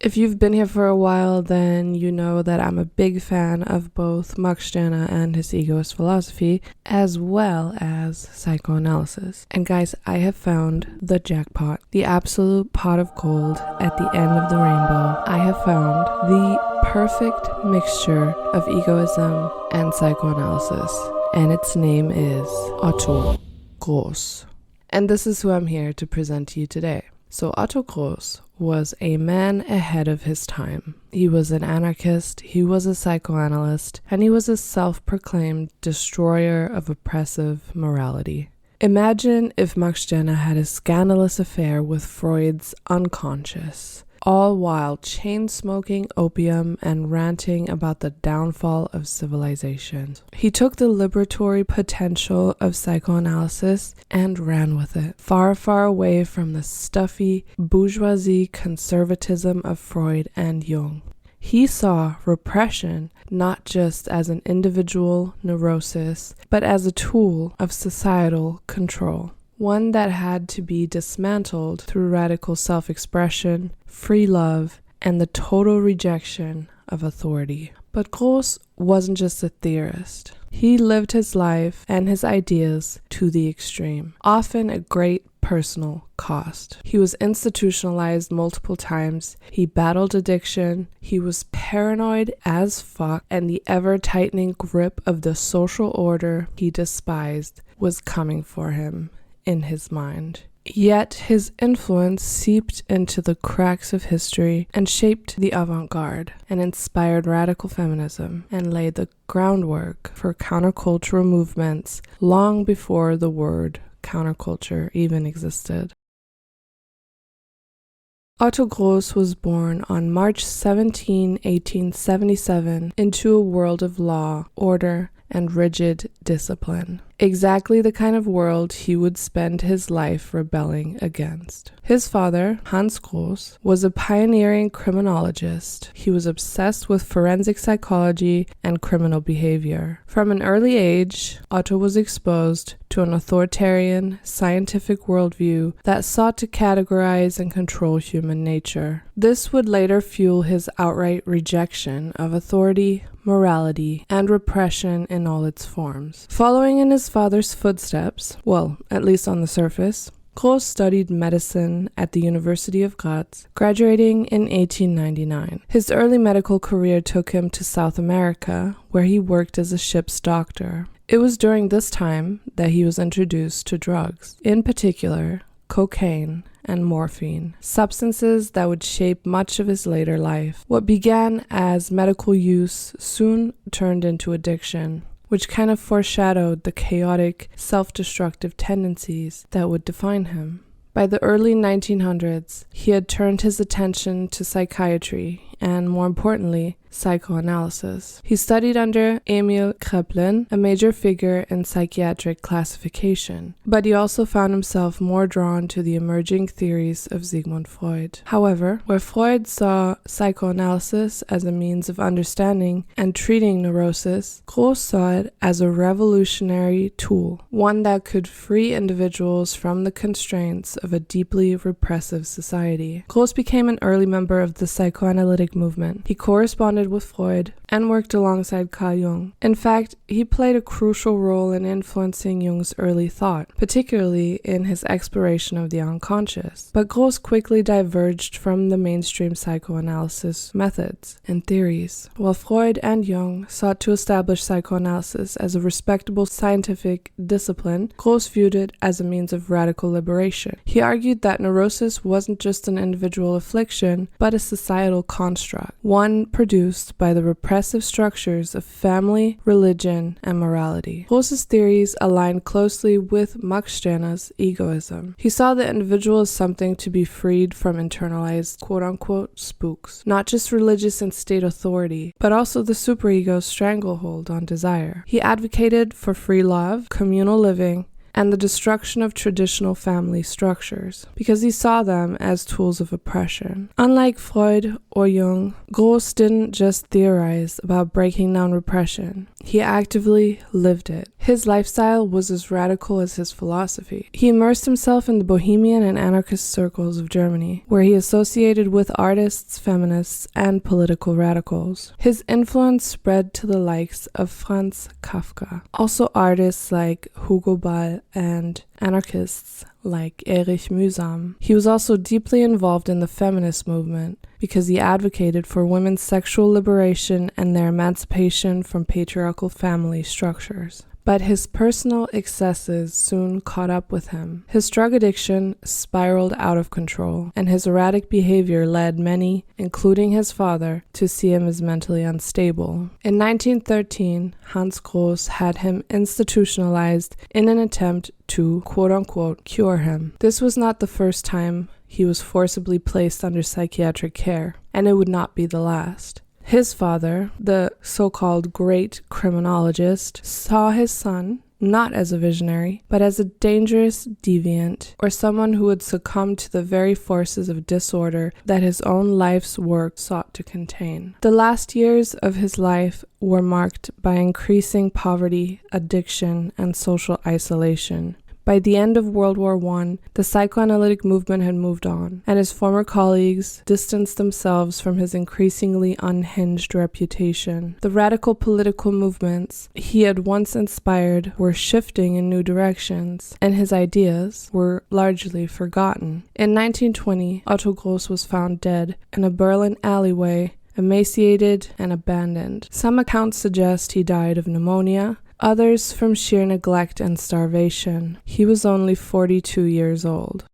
If you've been here for a while, then you know that I'm a big fan of both Max Stirner and his egoist philosophy, as well as psychoanalysis. And guys, I have found the jackpot, the absolute pot of gold at the end of the rainbow. I have found the perfect mixture of egoism and psychoanalysis, and its name is Otto Gross. And this is who I'm here to present to you today. So Otto Gross was a man ahead of his time. He was an anarchist, he was a psychoanalyst, and he was a self-proclaimed destroyer of oppressive morality. Imagine if Max Stirner had a scandalous affair with Freud's unconscious, all while chain-smoking opium and ranting about the downfall of civilization. He took the liberatory potential of psychoanalysis and ran with it, far, far away from the stuffy bourgeoisie conservatism of Freud and Jung. He saw repression not just as an individual neurosis, but as a tool of societal control. One that had to be dismantled through radical self-expression, free love, and the total rejection of authority. But Gross wasn't just a theorist. He lived his life and his ideas to the extreme, often at great personal cost. He was institutionalized multiple times. He battled addiction. He was paranoid as fuck, and the ever-tightening grip of the social order he despised was coming for him in his mind. Yet his influence seeped into the cracks of history and shaped the avant-garde and inspired radical feminism and laid the groundwork for countercultural movements long before the word counterculture even existed. Otto Gross was born on March 17, 1877, into a world of law, order, and rigid discipline. Exactly the kind of world he would spend his life rebelling against. His father, Hans Gross, was a pioneering criminologist. He was obsessed with forensic psychology and criminal behavior. From an early age, Otto was exposed to an authoritarian, scientific worldview that sought to categorize and control human nature. This would later fuel his outright rejection of authority, morality, and repression in all its forms. Following in his father's footsteps, well, at least on the surface, Gross studied medicine at the University of Graz, graduating in 1899. His early medical career took him to South America, where he worked as a ship's doctor. It was during this time that he was introduced to drugs, in particular, cocaine and morphine, substances that would shape much of his later life. What began as medical use soon turned into addiction, which kind of foreshadowed the chaotic, self-destructive tendencies that would define him. By the early 1900s, he had turned his attention to psychiatry and, more importantly, psychoanalysis. He studied under Emil Kraepelin, a major figure in psychiatric classification, but he also found himself more drawn to the emerging theories of Sigmund Freud. However, where Freud saw psychoanalysis as a means of understanding and treating neurosis, Gross saw it as a revolutionary tool, one that could free individuals from the constraints of a deeply repressive society. Gross became an early member of the psychoanalytic movement. He corresponded with Freud and worked alongside Carl Jung. In fact, he played a crucial role in influencing Jung's early thought, particularly in his exploration of the unconscious. But Gross quickly diverged from the mainstream psychoanalysis methods and theories. While Freud and Jung sought to establish psychoanalysis as a respectable scientific discipline, Gross viewed it as a means of radical liberation. He argued that neurosis wasn't just an individual affliction, but a societal construct, one produced by the repressive structures of family, religion, and morality. Gross's theories aligned closely with Max Stirner's egoism. He saw the individual as something to be freed from internalized quote-unquote spooks, not just religious and state authority, but also the superego's stranglehold on desire. He advocated for free love, communal living, and the destruction of traditional family structures, because he saw them as tools of oppression. Unlike Freud or Jung, Gross didn't just theorize about breaking down repression. he actively lived it. His lifestyle was as radical as his philosophy. He immersed himself in the bohemian and anarchist circles of Germany, where he associated with artists, feminists, and political radicals. His influence spread to the likes of Franz Kafka, also artists like Hugo Ball and anarchists like Erich Mühsam. He was also deeply involved in the feminist movement because he advocated for women's sexual liberation and their emancipation from patriarchal family structures. But his personal excesses soon caught up with him. His drug addiction spiraled out of control, and his erratic behavior led many, including his father, to see him as mentally unstable. In 1913, Hans Gross had him institutionalized in an attempt to, quote-unquote, cure him. This was not the first time he was forcibly placed under psychiatric care, and it would not be the last. His father, the so-called great criminologist, saw his son not as a visionary, but as a dangerous deviant, or someone who would succumb to the very forces of disorder that his own life's work sought to contain. The last years of his life were marked by increasing poverty, addiction, and social isolation. By the end of World War I, the psychoanalytic movement had moved on, and his former colleagues distanced themselves from his increasingly unhinged reputation. The radical political movements he had once inspired were shifting in new directions, and his ideas were largely forgotten. In 1920, Otto Gross was found dead in a Berlin alleyway, emaciated and abandoned. Some accounts suggest he died of pneumonia, others from sheer neglect and starvation. He was only 42 years old.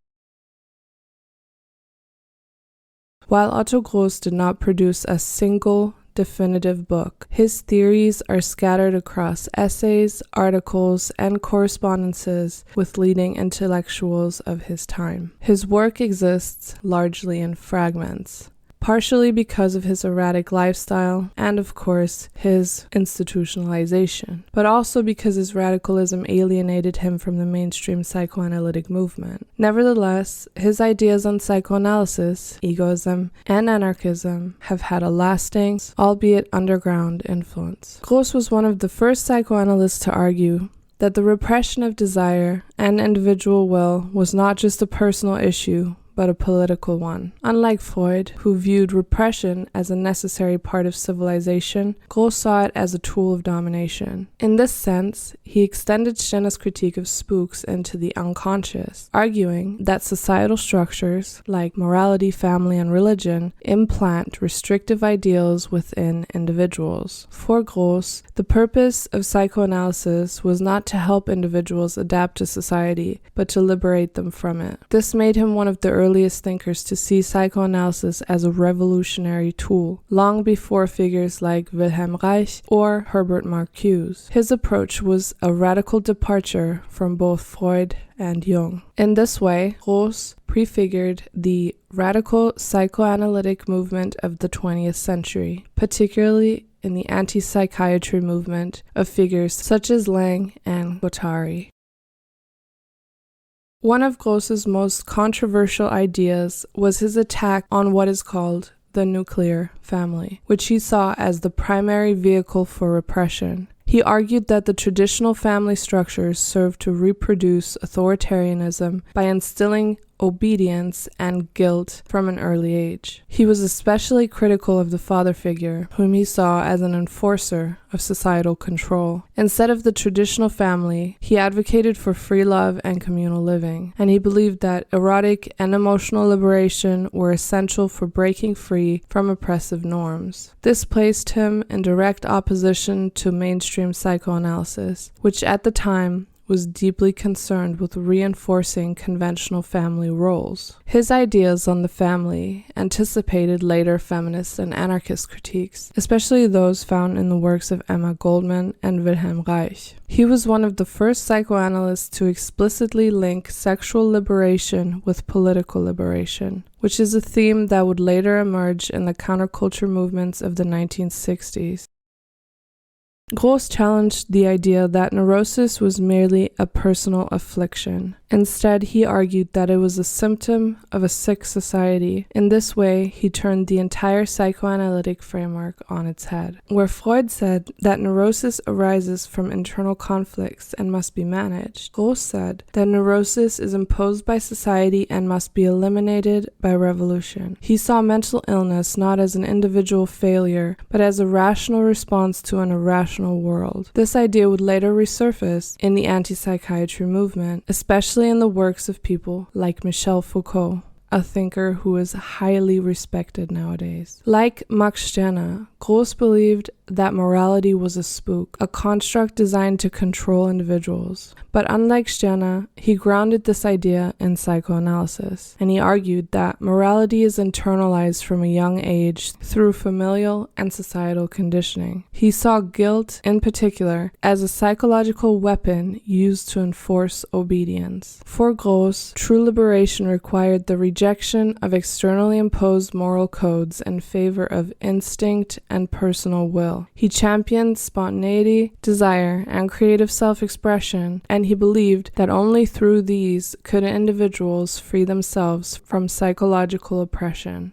While Otto Gross did not produce a single definitive book, his theories are scattered across essays, articles, and correspondences with leading intellectuals of his time. His work exists largely in fragments, partially because of his erratic lifestyle and, of course, his institutionalization, but also because his radicalism alienated him from the mainstream psychoanalytic movement. Nevertheless, his ideas on psychoanalysis, egoism, and anarchism have had a lasting, albeit underground, influence. Gross was one of the first psychoanalysts to argue that the repression of desire and individual will was not just a personal issue, but a political one. Unlike Freud, who viewed repression as a necessary part of civilization, Gross saw it as a tool of domination. In this sense, he extended Stirner's critique of spooks into the unconscious, arguing that societal structures, like morality, family, and religion, implant restrictive ideals within individuals. For Gross, the purpose of psychoanalysis was not to help individuals adapt to society, but to liberate them from it. This made him one of the earliest thinkers to see psychoanalysis as a revolutionary tool, long before figures like Wilhelm Reich or Herbert Marcuse. His approach was a radical departure from both Freud and Jung. In this way, Gross prefigured the radical psychoanalytic movement of the 20th century, particularly in the anti-psychiatry movement of figures such as Lang and Guattari. One of Gross's most controversial ideas was his attack on what is called the nuclear family, which he saw as the primary vehicle for repression. He argued that the traditional family structures served to reproduce authoritarianism by instilling obedience and guilt from an early age. He was especially critical of the father figure, whom he saw as an enforcer of societal control. Instead of the traditional family, he advocated for free love and communal living, and he believed that erotic and emotional liberation were essential for breaking free from oppressive norms. This placed him in direct opposition to mainstream psychoanalysis, which at the time was deeply concerned with reinforcing conventional family roles. His ideas on the family anticipated later feminist and anarchist critiques, especially those found in the works of Emma Goldman and Wilhelm Reich. He was one of the first psychoanalysts to explicitly link sexual liberation with political liberation, which is a theme that would later emerge in the counterculture movements of the 1960s. Gross challenged the idea that neurosis was merely a personal affliction. Instead, he argued that it was a symptom of a sick society. In this way, he turned the entire psychoanalytic framework on its head. Where Freud said that neurosis arises from internal conflicts and must be managed, Gross said that neurosis is imposed by society and must be eliminated by revolution. He saw mental illness not as an individual failure, but as a rational response to an irrational world. This idea would later resurface in the anti-psychiatry movement, especially in the works of people like Michel Foucault, a thinker who is highly respected nowadays. Like Max Stirner, Gross believed that morality was a spook, a construct designed to control individuals. But unlike Stirner, he grounded this idea in psychoanalysis, and he argued that morality is internalized from a young age through familial and societal conditioning. He saw guilt, in particular, as a psychological weapon used to enforce obedience. For Gross, true liberation required the rejection of externally imposed moral codes in favor of instinct and personal will. He championed spontaneity, desire, and creative self-expression, and he believed that only through these could individuals free themselves from psychological oppression.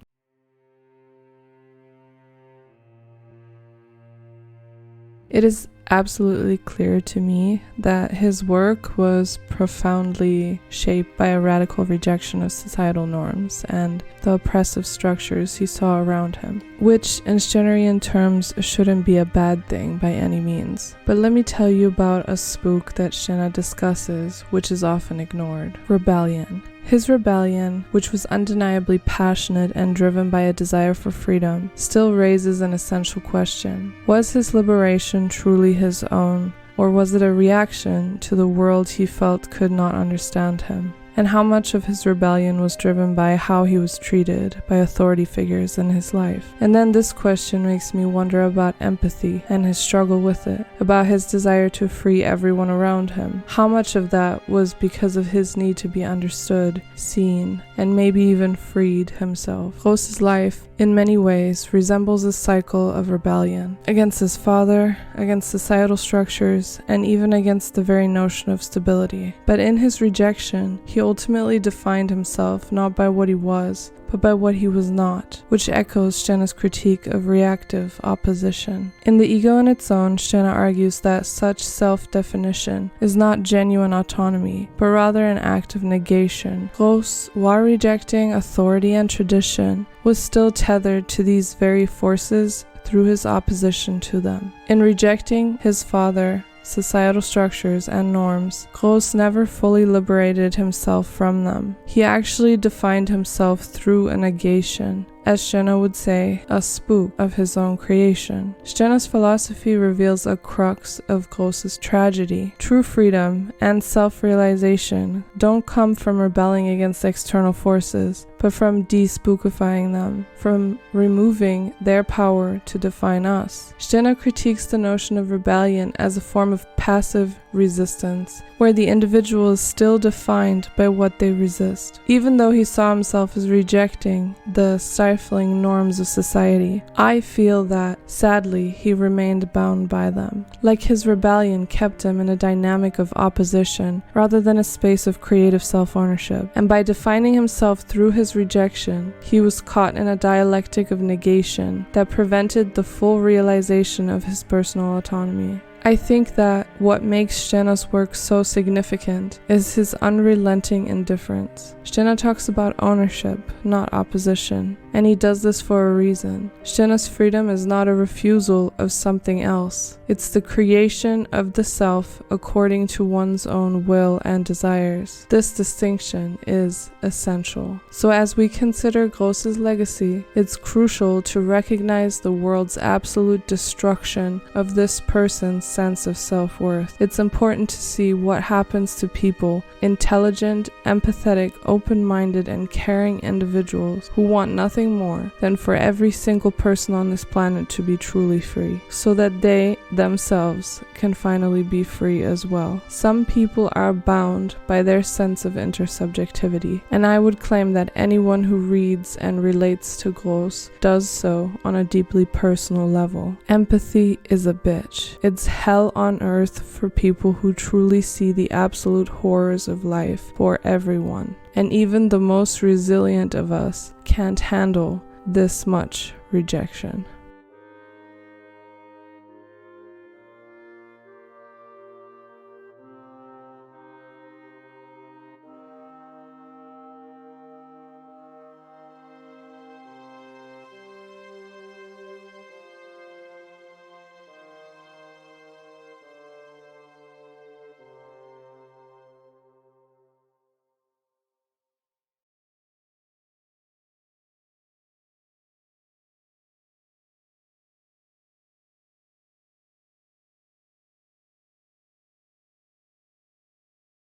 It is absolutely clear to me that his work was profoundly shaped by a radical rejection of societal norms and the oppressive structures he saw around him, which in Stirnerian terms shouldn't be a bad thing by any means. But let me tell you about a spook that Stirner discusses, which is often ignored: rebellion. His rebellion, which was undeniably passionate and driven by a desire for freedom, still raises an essential question. Was his liberation truly his own, or was it a reaction to the world he felt could not understand him? And how much of his rebellion was driven by how he was treated by authority figures in his life? And then this question makes me wonder about empathy and his struggle with it, about his desire to free everyone around him. How much of that was because of his need to be understood, seen, and maybe even freed himself? Gross's life, in many ways, resembles a cycle of rebellion against his father, against societal structures, and even against the very notion of stability. But in his rejection, he ultimately defined himself not by what he was, but by what he was not, which echoes Stirner's critique of reactive opposition. In The Ego in Its Own, Stirner argues that such self-definition is not genuine autonomy, but rather an act of negation. Gross, while rejecting authority and tradition, was still tethered to these very forces through his opposition to them. In rejecting his father, societal structures, and norms, Gross never fully liberated himself from them. He actually defined himself through a negation, as Stirner would say, a spook of his own creation. Stirner's philosophy reveals a crux of Gross's tragedy. True freedom and self-realization don't come from rebelling against external forces, but from despookifying them, from removing their power to define us. Stirner critiques the notion of rebellion as a form of passive resistance, where the individual is still defined by what they resist. Even though he saw himself as rejecting the stifling norms of society, I feel that, sadly, he remained bound by them. Like his rebellion kept him in a dynamic of opposition rather than a space of creative self-ownership. And by defining himself through his rejection, he was caught in a dialectic of negation that prevented the full realization of his personal autonomy. I think that what makes Stirner's work so significant is his unrelenting indifference. Stirner talks about ownership, not opposition, and he does this for a reason. Stirner's freedom is not a refusal of something else. It's the creation of the self according to one's own will and desires. This distinction is essential. So as we consider Gross's legacy, it's crucial to recognize the world's absolute destruction of this person's sense of self-worth. It's important to see what happens to people, intelligent, empathetic, open-minded, and caring individuals who want nothing nothing more than for every single person on this planet to be truly free, so that they themselves can finally be free as well. Some people are bound by their sense of intersubjectivity, and I would claim that anyone who reads and relates to Gross does so on a deeply personal level. Empathy is a bitch. It's hell on earth for people who truly see the absolute horrors of life for everyone. And even the most resilient of us can't handle this much rejection.